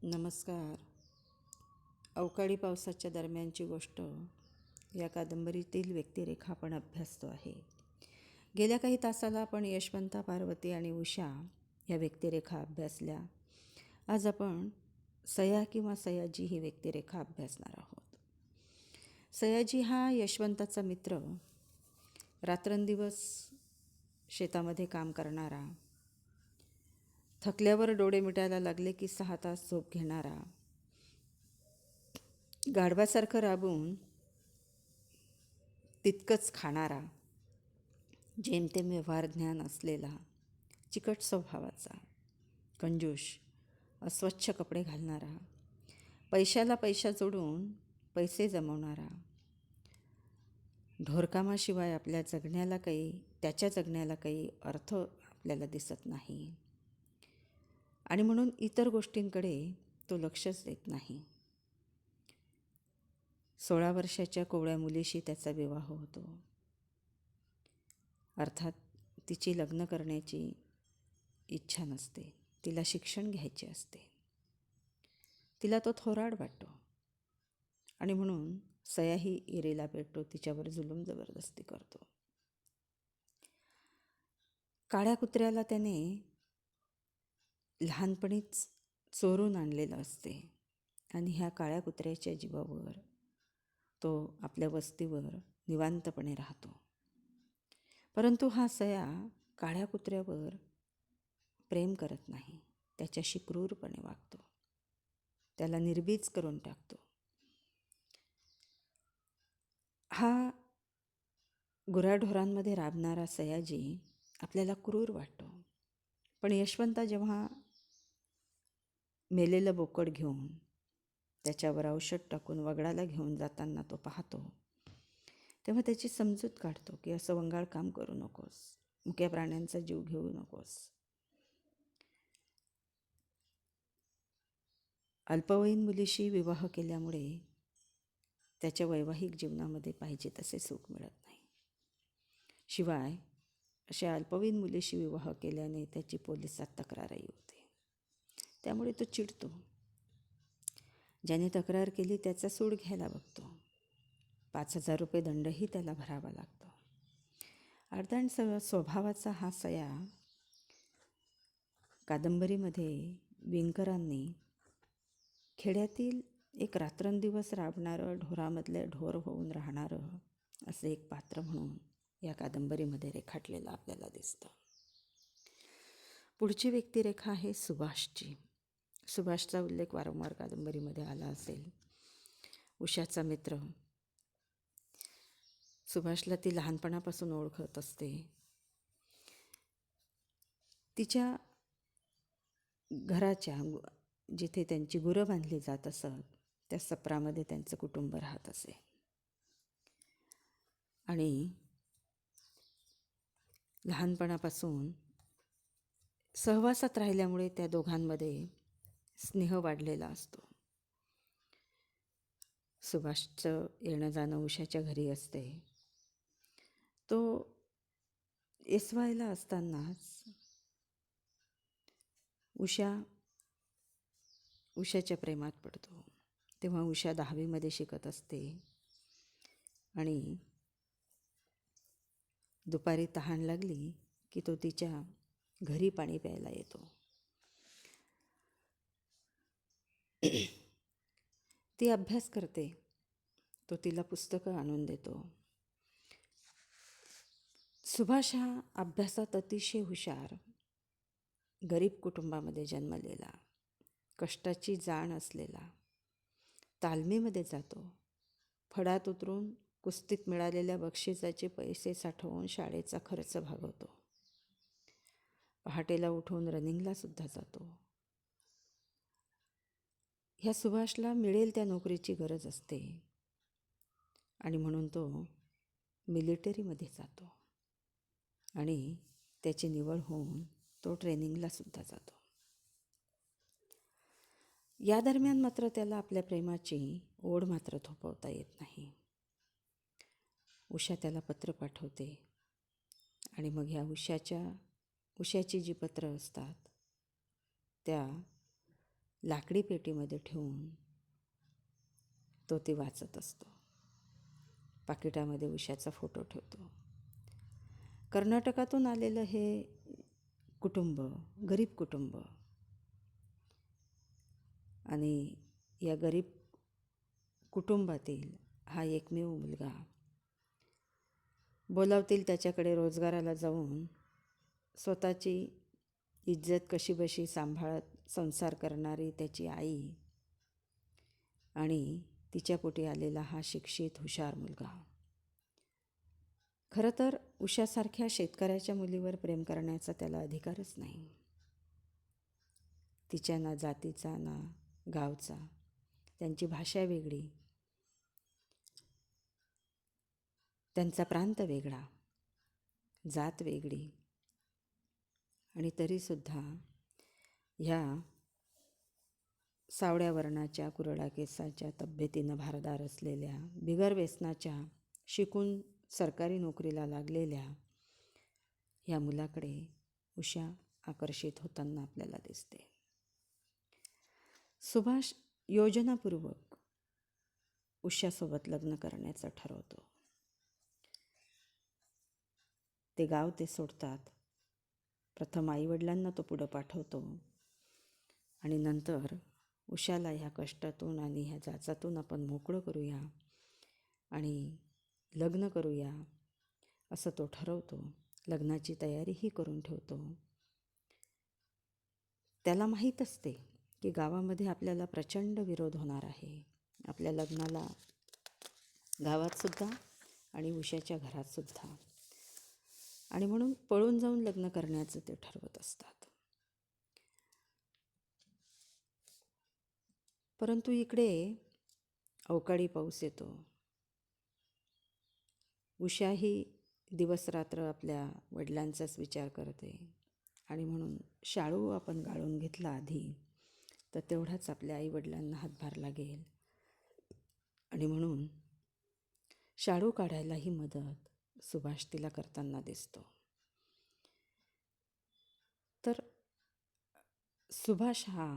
नमस्कार. अवकाळी पावसाच्या दरम्यानची गोष्ट या कादंबरीतील व्यक्तिरेखा आपण अभ्यासतो आहे. गेल्या काही तासाला आपण यशवंता, पार्वती आणि उषा या व्यक्तिरेखा अभ्यासल्या. आज आपण सया किंवा सयाजी ही व्यक्तिरेखा अभ्यासणार आहोत. सयाजी हा यशवंताचा मित्र, रात्रंदिवस शेतामध्ये काम करणारा, थकल्यावर डोळे मिटायला लागले की 6 तास झोप घेणारा, गाढवासारखं राबून तितकंच खाणारा, जेमतेम व्यवहार ज्ञान असलेला, चिकट स्वभावाचा, कंजूष, अस्वच्छ कपडे घालणारा, पैशाला पैसा जोडून पैसे जमवणारा, ढोरकामाशिवाय त्याच्या जगण्याला काही अर्थ आपल्याला दिसत नाही आणि म्हणून इतर गोष्टींकडे तो लक्षच देत नाही. 16 वर्षाच्या कोवळ्या मुलीशी त्याचा विवाह होतो. अर्थात तिची लग्न करण्याची इच्छा नसते. तिला शिक्षण घ्यायचे असते. तिला तो थोराड वाटतो आणि म्हणून सयाही इरेला भेटतो, तिच्यावर जुलूम जबरदस्ती करतो. काळ्या कुत्र्याला त्याने लहानपणीच चोरून आणलेलं असते आणि ह्या काळ्या कुत्र्याच्या जीवावर तो आपल्या वस्तीवर निवांतपणे राहतो. परंतु हा सया काळ्या कुत्र्यावर प्रेम करत नाही. त्याच्याशी क्रूरपणे वागतो. त्याला निर्बीज करून टाकतो. हा गुराढोरांमध्ये राबणारा सयाजी आपल्याला क्रूर वाटतो. पण यशवंता जेव्हा मेलेलं बोकड घेऊन त्याच्यावर औषध टाकून वगडाला घेऊन जाताना तो पाहतो, तेव्हा त्याची समजूत काढतो की असं वंगाळ काम करू नकोस, मुक्या प्राण्यांचा जीव घेऊ नकोस. अल्पवयीन मुलीशी विवाह केल्यामुळे त्याच्या वैवाहिक जीवनामध्ये पाहिजे तसे सुख मिळत नाही. शिवाय अशा अल्पवयीन मुलीशी विवाह केल्याने त्याची पोलिसात तक्रारही होते. त्यामुळे तो चिडतो. ज्याने तक्रार केली त्याचा सूड घ्यायला बघतो. 5,000 रुपये दंडही त्याला भरावा लागतो. अर्धाण स्वभावाचा हा सया कादंबरीमध्ये विणकरांनी खेड्यातील एक रात्रंदिवस राबणारं, ढोरामधले ढोर होऊन राहणारं असं एक पात्र म्हणून या कादंबरीमध्ये रेखाटलेलं आपल्याला दिसतं. पुढची व्यक्तिरेखा आहे सुभाषची. सुभाषचा उल्लेख वारंवार कादंबरीमध्ये आला असेल. उषाचा मित्र. सुभाषला ती लहानपणापासून ओळखत असते. तिच्या घराच्या जिथे त्यांची गुरं बांधली जात असत त्या सप्रामध्ये त्यांचं कुटुंब राहत असे आणि लहानपणापासून सहवासात राहिल्यामुळे त्या दोघांमध्ये स्नेह वाढलेला असतो. सुभाषचं येणं जाणं उषाच्या घरी असते. तो एसवायला असतानाच उषाच्या प्रेमात पडतो. तेव्हा उषा 10वीमध्ये शिकत असते आणि दुपारी तहान लागली की तो तिच्या घरी पाणी प्यायला येतो. ती अभ्यास करते. तो तिला पुस्तकं आणून देतो. सुभाष हा अभ्यासात अतिशय हुशार, गरीब कुटुंबामध्ये जन्मलेला, कष्टाची जाण असलेला, तालमीमध्ये जातो. फडात उतरून कुस्तीत मिळालेल्या बक्षिसाचे पैसे साठवून शाळेचा खर्च भागवतो. पहाटेला उठून रनिंगला सुद्धा जातो. ह्या सुभाषला मिळेल त्या नोकरीची गरज असते आणि म्हणून तो मिलिटरीमध्ये जातो आणि त्याची निवड होऊन तो ट्रेनिंगला सुद्धा जातो. या दरम्यान मात्र त्याला आपल्या प्रेमाची ओढ मात्र थोपवता येत नाही. उषा त्याला पत्र पाठवते आणि मग ह्या उषाची जी पत्र असतात त्या लाकडी पेटीमध्ये ठेवून तो ती वाचत असतो. पाकिटामध्ये उषाचा फोटो ठेवतो. कर्नाटकातून आलेलं हे कुटुंब, गरीब कुटुंब, आणि या गरीब कुटुंबातील हा एकमेव मुलगा बोलावतील त्याच्याकडे रोजगाराला जाऊन स्वतःची इज्जत कशीबशी सांभाळत संसार करणारी त्याची आई आणि तिच्या पोटी आलेला हा शिक्षित हुशार मुलगा. खरं तर उषासारख्या शेतकऱ्याच्या मुलीवर प्रेम करण्याचा त्याला अधिकारच नाही. तिच्या ना जातीचा ना गावचा, त्यांची भाषा वेगळी, त्यांचा प्रांत वेगळा, जात वेगळी, आणि तरीसुद्धा ह्या सावळ्या वर्णाच्या, कुरळा केसाच्या, तब्येतीनं भारदार असलेल्या, बिगर व्यसनाच्या, शिकून सरकारी नोकरीला लागलेल्या ह्या मुलाकडे उषा आकर्षित होताना आपल्याला दिसते. सुभाष योजनापूर्वक उषासोबत लग्न करण्याचं ठरवतो. ते गाव ते सोडतात. प्रथम आईवडिलांना तो पुढं पाठवतो आणि नंतर उषाला ह्या कष्टातून आणि ह्या जाचातून आपण मोकळं करूया आणि लग्न करूया असं तो ठरवतो. लग्नाची तयारीही करून ठेवतो. त्याला माहीत असते की गावामध्ये आपल्याला प्रचंड विरोध होणार आहे, आपल्या लग्नाला, गावातसुद्धा आणि उषाच्या घरातसुद्धा, आणि म्हणून पळून जाऊन लग्न करण्याचं ते ठरवत असतात. परंतु इकडे अवकाळी पाऊस येतो. उषाही दिवसरात्र आपल्या वडिलांचाच विचार करते आणि म्हणून शाळू आपण गाळून घेतला आधी तर तेवढाच आपल्या आईवडिलांना हातभार लागेल, आणि म्हणून शाळू काढायलाही मदत सुभाष तिला करताना दिसतो. तर सुभाष हा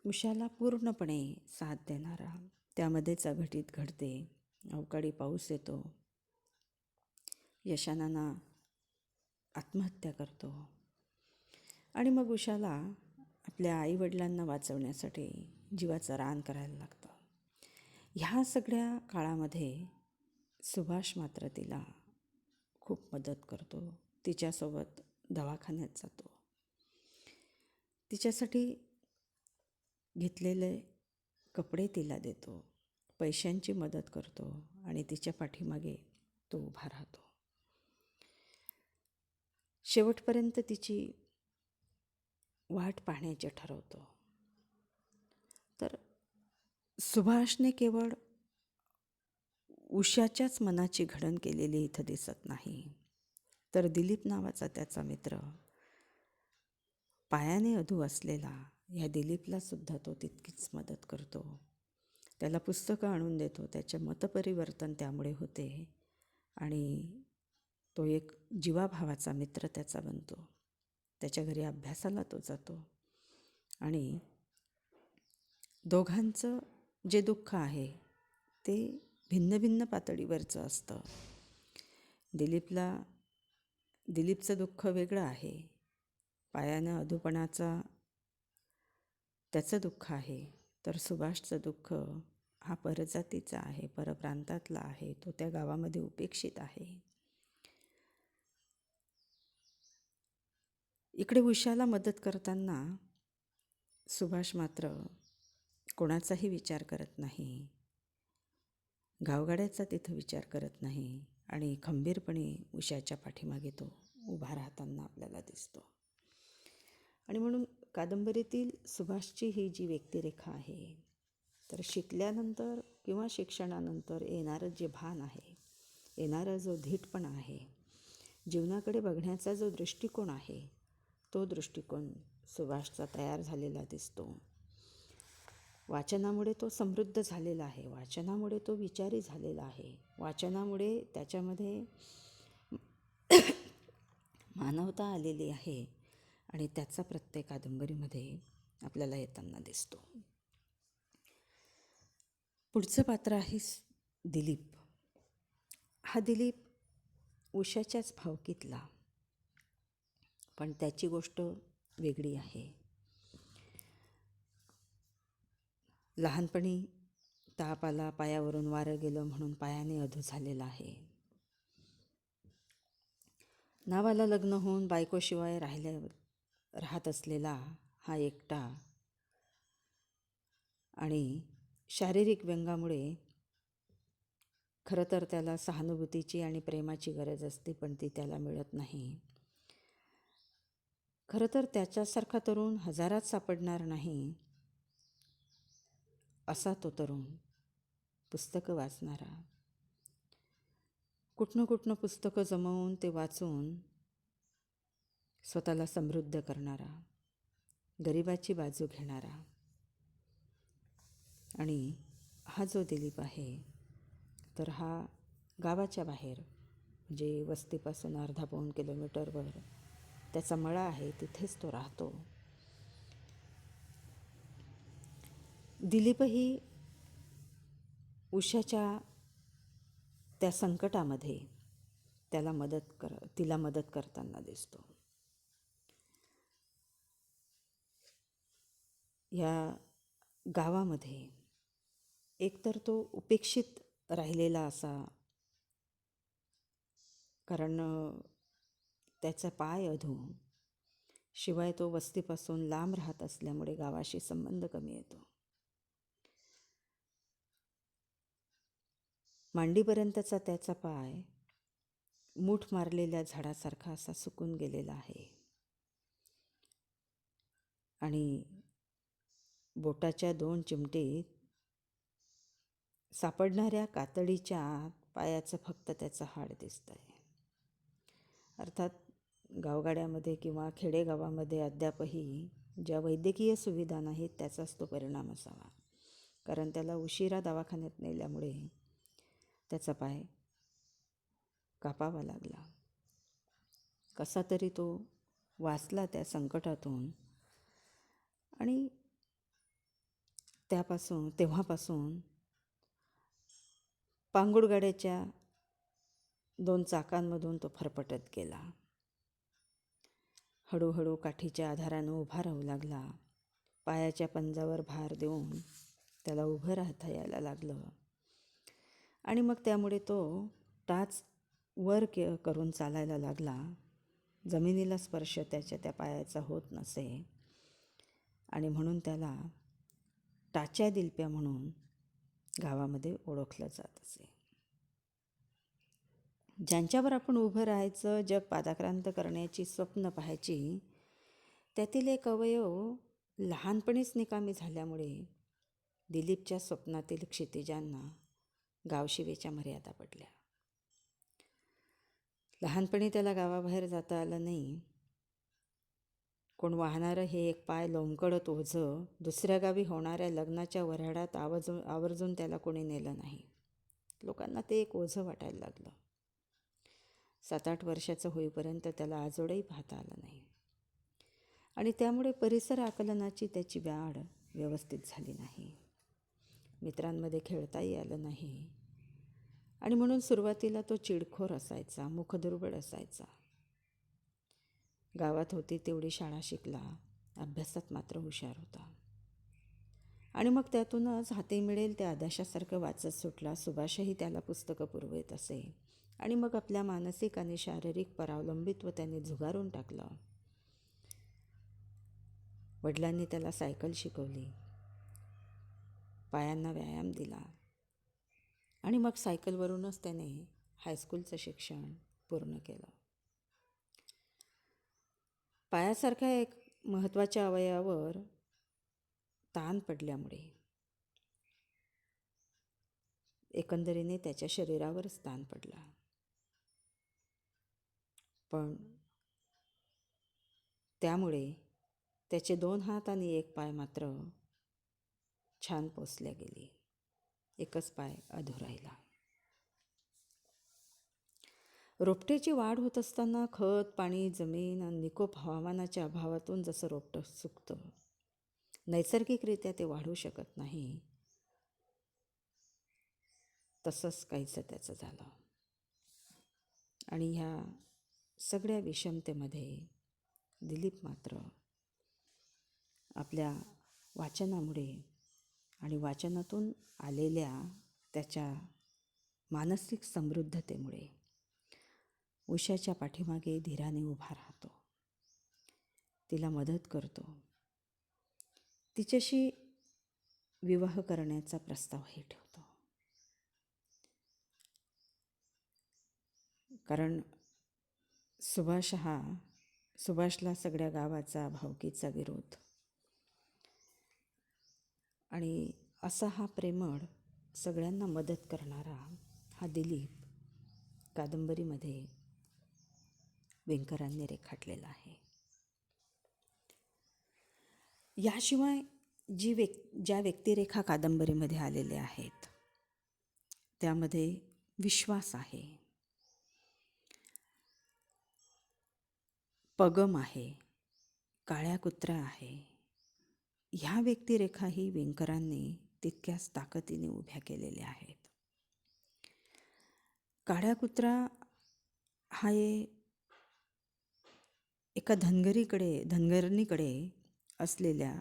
उषाला पूर्णपणे साथ देणारा, त्यामध्येच अघटित घडते. अवकाळी पाऊस येतो. यशानाना आत्महत्या करतो आणि मग उषाला आपल्या आईवडिलांना वाचवण्यासाठी जीवाचं रान करायला लागतं. ह्या सगळ्या काळामध्ये सुभाष मात्र तिला खूप मदत करतो. तिच्यासोबत दवाखान्यात जातो. तिच्यासाठी घेतलेले कपडे तिला देतो, पैशांची मदत करतो आणि तिच्या पाठीमागे तो उभा राहतो. शेवटपर्यंत तिची वाट पाहण्याचे ठरवतो. तर सुभाषने केवळ उषाच्याच मनाची घडण केलेली इथं दिसत नाही, तर दिलीप नावाचा त्याचा मित्र, पायाने अधू असलेला ह्या दिलीपला सुद्धा तो तितकीच मदत करतो. त्याला पुस्तकं आणून देतो. त्याचे मतपरिवर्तन त्यामुळे होते आणि तो एक जीवाभावाचा मित्र त्याचा बनतो. त्याच्या घरी अभ्यासाला तो जातो आणि दोघांचं जे दुःख आहे ते भिन्न भिन्न पातळीवरचं असतं. दिलीपचं दुःख वेगळं आहे. पायानं अधूपणाचा त्याचं दुःख आहे. तर सुभाषचं दुःख हा परजातीचा आहे, परप्रांतातला आहे. तो त्या गावामध्ये उपेक्षित आहे. इकडे उषाला मदत करताना सुभाष मात्र कोणाचाही विचार करत नाही, गावगाड्याचा तिथं विचार करत नाही आणि खंबीरपणे उषाच्या पाठीमागे तो उभा राहताना आपल्याला दिसतो. आणि म्हणून कादंबरीतील सुभाषची ही जी व्यक्तिरेखा आहे, तर शिकल्यानंतर किंवा शिक्षणानंतर येणारं जे भान आहे, येणारा जो धीटपणा आहे, जीवनाकडे बघण्याचा जो दृष्टिकोन आहे, तो दृष्टिकोन सुभाषचा तयार झालेला दिसतो. वाचनामुळे तो समृद्ध झालेला आहे, वाचनामुळे तो विचारी झालेला आहे, वाचनामुळे त्याच्यामध्ये मानवता आलेली आहे आणि त्याचा प्रत्येक कादंबरीमध्ये आपल्याला येताना दिसतो. पुढचं पात्र आहे दिलीप. हा दिलीप उषाच्याच भावकीतला, पण त्याची गोष्ट वेगळी आहे. लहानपणी ताप आला, पायावरून वारं गेलं म्हणून पायाने अधू झालेला आहे. नावाला लग्न होऊन बायकोशिवाय राहत असलेला हा एकटा आणि शारीरिक व्यंगामुळे खरं तर त्याला सहानुभूतीची आणि प्रेमाची गरज असते, पण ती त्याला मिळत नाही. खरं तर त्याच्यासारखा तरुण हजारात सापडणार नाही, असा तो तरुण पुस्तकं वाचणारा, कुठनं पुस्तकं जमवून ते वाचून स्वतःला समृद्ध करणारा, गरिबाची बाजू घेणारा. आणि हा जो दिलीप आहे तर हा गावाच्या बाहेर, म्हणजे वस्तीपासून अर्धा पाऊण किलोमीटरवर त्याचा मळा आहे, तिथेच तो राहतो. दिलीपही उषाच्या त्या संकटामध्ये तिला मदत करताना दिसतो. या गावामध्ये एकतर तो उपेक्षित राहिलेला असा, कारण त्याचा पाय अधू, शिवाय तो वस्तीपासून लांब राहत असल्यामुळे गावाशी संबंध कमी येतो. मांडीपर्यंतचा त्याचा पाय मूठ मारलेल्या झाडासारखा असा सुकून गेलेला आहे आणि बोटाच्या 2 चिमटीत सापडणाऱ्या कातडीच्या पायाचं फक्त त्याचं हाड दिसतं आहे. अर्थात गावगाड्यामध्ये किंवा खेडेगावामध्ये अद्यापही ज्या वैद्यकीय सुविधा नाहीत त्याचाच तो परिणाम असावा, कारण त्याला उशिरा दवाखान्यात नेल्यामुळे त्याचा पाय कापावा लागला. कसा तरी तो वाचला त्या संकटातून आणि तेव्हापासून पांगुड गाड्याच्या 2 चाकांमधून तो फरफटत गेला. हळूहळू काठीच्या आधारानं उभा राहू लागला. पायाच्या पंजावर भार देऊन त्याला उभं राहता यायला लागलं आणि मग त्यामुळे तो टाच वर करून चालायला लागला. जमिनीला स्पर्श त्याच्या त्या पायाचा होत नसे आणि म्हणून त्याला टाच्या दिलप्या म्हणून गावामध्ये ओळखलं जात असे. ज्यांच्यावर आपण उभं राहायचं, जग पादाक्रांत करण्याची स्वप्न पाहायची, त्यातील एक अवयव लहानपणीच निकामी झाल्यामुळे दिलीपच्या स्वप्नातील क्षितिजांना गावशिवेच्या मर्यादा पडल्या. लहानपणी त्याला गावाबाहेर जाता आलं नाही. कोण वाहणारं हे एक पाय लोंबकळत ओझं दुसऱ्या गावी होणाऱ्या लग्नाच्या वऱ्हाडात आवर्जून त्याला कोणी नेलं नाही. लोकांना ते एक ओझं वाटायला लागलं. 7-8 वर्षाचं होईपर्यंत त्याला आजोळही पाहता आलं नाही आणि त्यामुळे परिसर आकलनाची त्याची वाढ व्यवस्थित झाली नाही. मित्रांमध्ये खेळताही आलं नाही आणि म्हणून सुरुवातीला तो चिडखोर असायचा, मुखदुर्बळ असायचा. गावात होती तेवढी शाळा शिकला, अभ्यासात मात्र हुशार होता आणि मग त्यातूनच हाती मिळेल त्या आदर्शासारखं वाचत सुटला. सुभाषही त्याला पुस्तकं पुरवत असे आणि मग आपल्या मानसिक आणि शारीरिक परावलंबित्व त्याने झुगारून टाकलं. वडिलांनी त्याला सायकल शिकवली, पायांना व्यायाम दिला आणि मग सायकलवरूनच त्याने हायस्कूलचं शिक्षण पूर्ण केलं. पायासारख्या एक महत्त्वाच्या अवयवावर ताण पडल्यामुळे एकंदरीने त्याच्या शरीरावरच ताण पडला, पण त्यामुळे त्याचे 2 हात आणि 1 पाय मात्र छान पोसल्या गेले. एकच पाय अधू राहिला. रोपट्याची वाढ होत असताना खत, पाणी, जमीन आणि निकोप हवामानाच्या अभावातून जसं रोपटं सुकतं नैसर्गिकरित्या ते वाढू शकत नाही, तसंच काहीचं त्याचं झालं. आणि ह्या सगळ्या विषमतेमध्ये दिलीप मात्र आपल्या वाचनामुळे आणि वाचनातून आलेल्या त्याच्या मानसिक समृद्धतेमुळे उषाच्या पाठीमागे धीराने उभा राहतो, तिला मदत करतो, तिच्याशी विवाह करण्याचा प्रस्तावही ठेवतो. कारण सुभाषला सगळ्या गावाचा भावकीचा विरोध, आणि असा हा प्रेमळ सगळ्यांना मदत करणारा हा दिलीप कादंबरीमध्ये वेंकरांनी रेखाटलेला आहे. याशिवाय ज्या व्यक्तिरेखा कादंबरीमध्ये आलेल्या आहेत त्यामध्ये विश्वास आहे, पगम आहे, काळ्या कुत्रा आहे. ह्या व्यक्तिरेखाही वेंकरांनी तितक्याच ताकदीने उभ्या केलेल्या आहेत. काळ्या कुत्रा हा एका धनगरणीकडे असलेल्या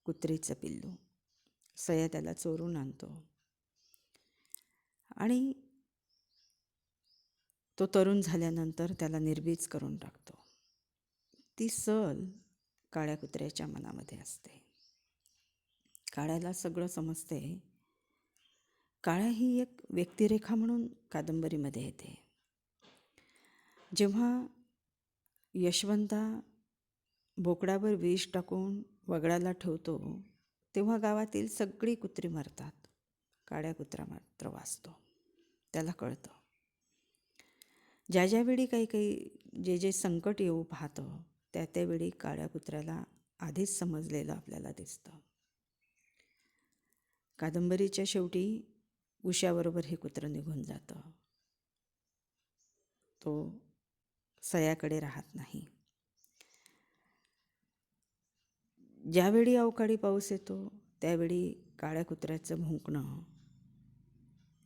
कुत्रीचं पिल्लू. सया त्याला चोरून आणतो आणि तो तरुण झाल्यानंतर त्याला निर्बीज करून टाकतो. ती सल काळ्या कुत्र्याच्या मनामध्ये असते. काळ्याला सगळं समजते. काळ्या ही एक व्यक्तिरेखा म्हणून कादंबरीमध्ये येते. जेव्हा यशवंता बोकडावर विष टाकून वगळाला ठेवतो तेव्हा गावातील सगळी कुत्री मरतात, काळ्या कुत्रा मात्र वाचतो. त्याला कळतं. ज्यावेळी जे संकट येऊ पाहतं त्यावेळी काळ्या कुत्र्याला आधीच समजलेलं आपल्याला दिसतं. कादंबरीच्या शेवटी उषाबरोबर हे कुत्रं निघून जातं. तो सयाकडे राहत नाही. ज्यावेळी अवकाळी पाऊस येतो त्यावेळी काळ्या कुत्र्याचं भुंकणं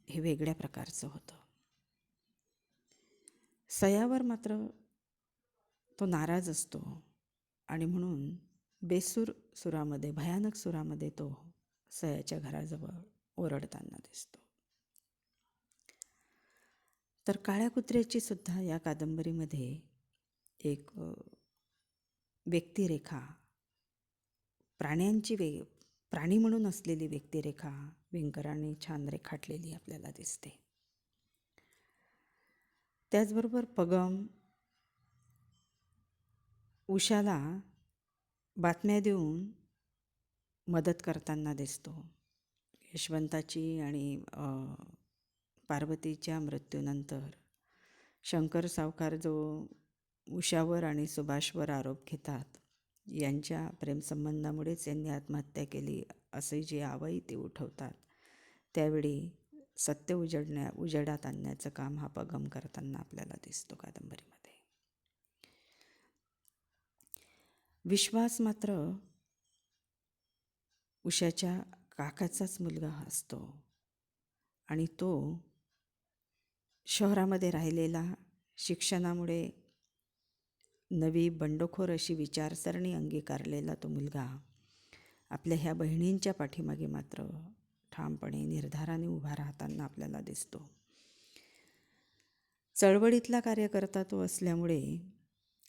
हे वेगळ्या प्रकारचं होतं. सयावर मात्र तो नाराज असतो आणि म्हणून बेसूर सुरामध्ये, भयानक सुरामध्ये तो सयाच्या घराजवळ ओरडताना दिसतो. तर काळ्या कुत्र्याची सुद्धा या कादंबरीमध्ये एक व्यक्तिरेखा, प्राणी म्हणून असलेली व्यक्तिरेखा वेंकरांनी छान रेखाटलेली आपल्याला दिसते. त्याचबरोबर पगम उषाला बातम्या देऊन मदत करताना दिसतो. यशवंताची आणि पार्वतीच्या मृत्यूनंतर शंकर सावकार जो उषावर आणि सुभाषवर आरोप घेतात, यांच्या प्रेमसंबंधामुळेच यांनी आत्महत्या केली असे जे आवई ते उठवतात, त्यावेळी सत्य उजेडात आणण्याचं काम हा पगम करताना आपल्याला दिसतो कादंबरीमध्ये. विश्वास मात्र उषाच्या काकाचाच मुलगा असतो आणि तो शहरामध्ये राहिलेला, शिक्षणामुळे नवी बंडखोर अशी विचारसरणी अंगीकारलेला तो मुलगा आपल्या ह्या बहिणींच्या पाठीमागे मात्र ठामपणे निर्धाराने उभा राहताना आपल्याला दिसतो. चळवळीतला कार्यकर्ता तो असल्यामुळे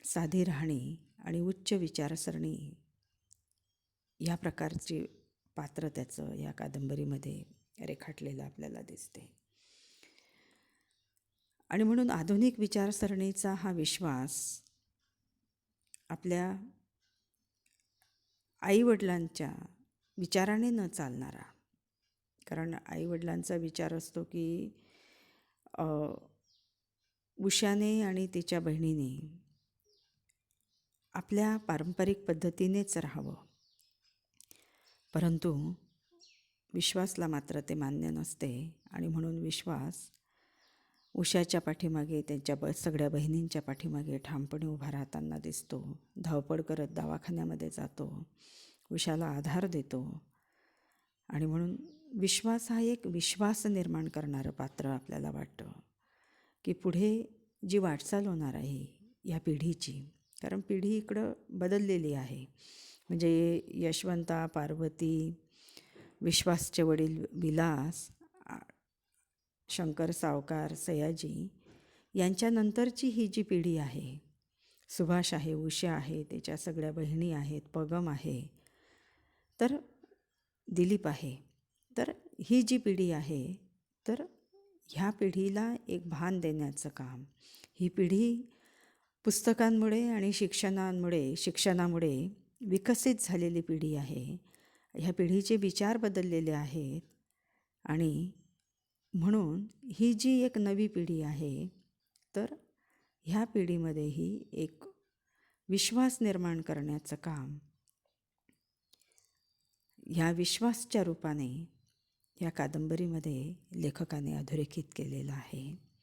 साधी राहणी आणि उच्च विचारसरणी या प्रकारची पात्र त्याचं या कादंबरीमध्ये रेखाटलेलं आपल्याला दिसते. आणि म्हणून आधुनिक विचारसरणीचा हा विश्वास आपल्या आईवडिलांच्या विचाराने न चालणारा, कारण आईवडिलांचा विचार असतो की उषाने आणि तिच्या बहिणीने आपल्या पारंपरिक पद्धतीनेच राहावं, परंतु विश्वासला मात्र ते मान्य नसते. आणि म्हणून विश्वास उषाच्या पाठीमागे, त्यांच्या सगळ्या बहिणींच्या पाठीमागे ठामपणे उभा राहताना दिसतो. धावपळ करत दवाखान्यामध्ये जातो. उषाला आधार देतो. आणि म्हणून विश्वास हा एक विश्वास निर्माण करणारं पात्र आपल्याला वाटतं की पुढे जी वाटचाल होणार आहे या पिढीची, कारण पिढी इकडं बदललेली आहे. म्हणजे यशवंता, पार्वती, विश्वासचे वडील विलास, शंकर सावकार, सयाजी यांच्यानंतरची ही जी पिढी आहे, सुभाष आहे, उषा आहे, त्याच्या सगळ्या बहिणी आहेत, पगम आहे, तर दिलीप आहे. तर ही जी पिढी आहे, तर ह्या पिढीला एक भान देण्याचं काम, ही पिढी पुस्तकांमुळे आणि शिक्षणामुळे विकसित झालेली पिढी आहे. ह्या पिढीचे विचार बदललेले आहेत आणि म्हणून ही जी एक नवी पिढी आहे, तर ह्या पिढीमध्येही एक विश्वास निर्माण करण्याचं काम ह्या विश्वासच्या रूपाने या कादंबरीमध्ये लेखकाने अधोरेखित केलेलं आहे.